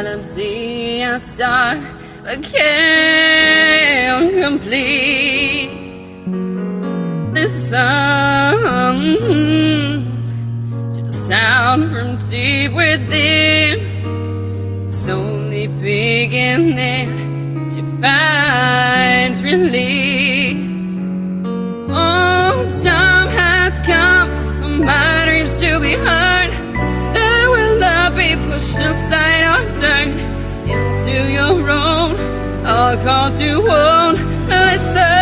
melody I start but can't complete. This song to the sound from deep within. It's only beginning to find release. Oh, time has come for my dreams to be heard. They will not be pushed aside or turned into your own, all 'cause you won't listen.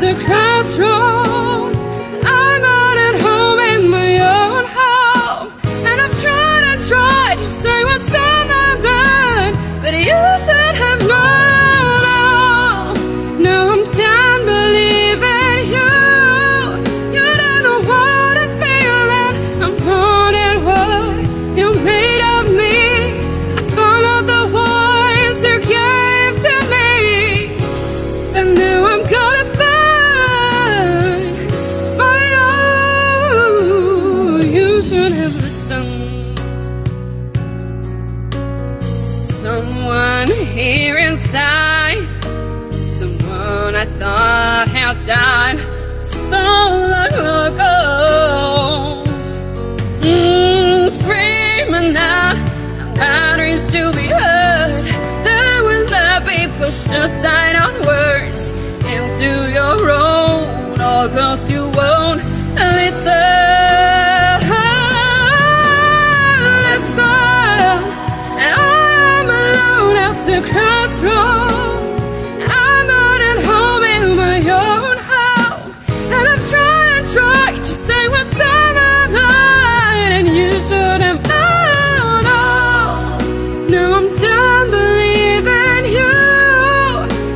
The crossroads, I'm not at home in my own home, and I've tried to say what's on my mind, but you should have known. Now I'm done believing you. You don't know what I'm feeling. I'm wanting what you made of me. I followed the voice you gave to me, but now I'm gonna someone here inside, someone I thought had died so long ago. Screaming out, my dreams to be heard. They will not be pushed aside on words into your own, all 'cause you won't listen. The crossroads, I'm not at home in my own home, and I've tried to say what's on my mind, and you should have known. Now I'm done believing you.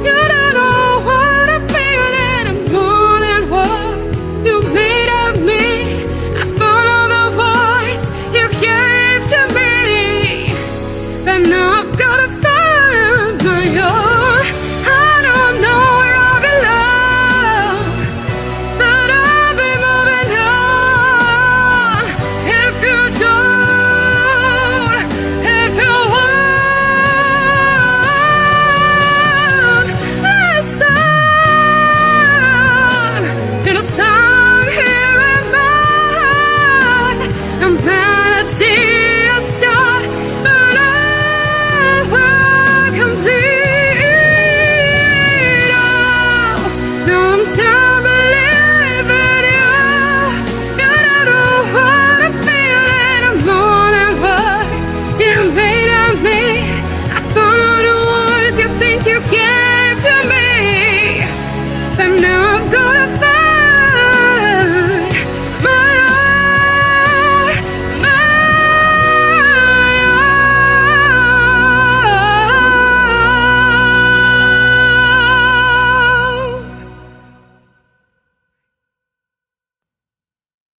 You don't know what I'm feeling. I'm wanting what you made of me. I follow the voice you gave to me, but now I've gotta I'm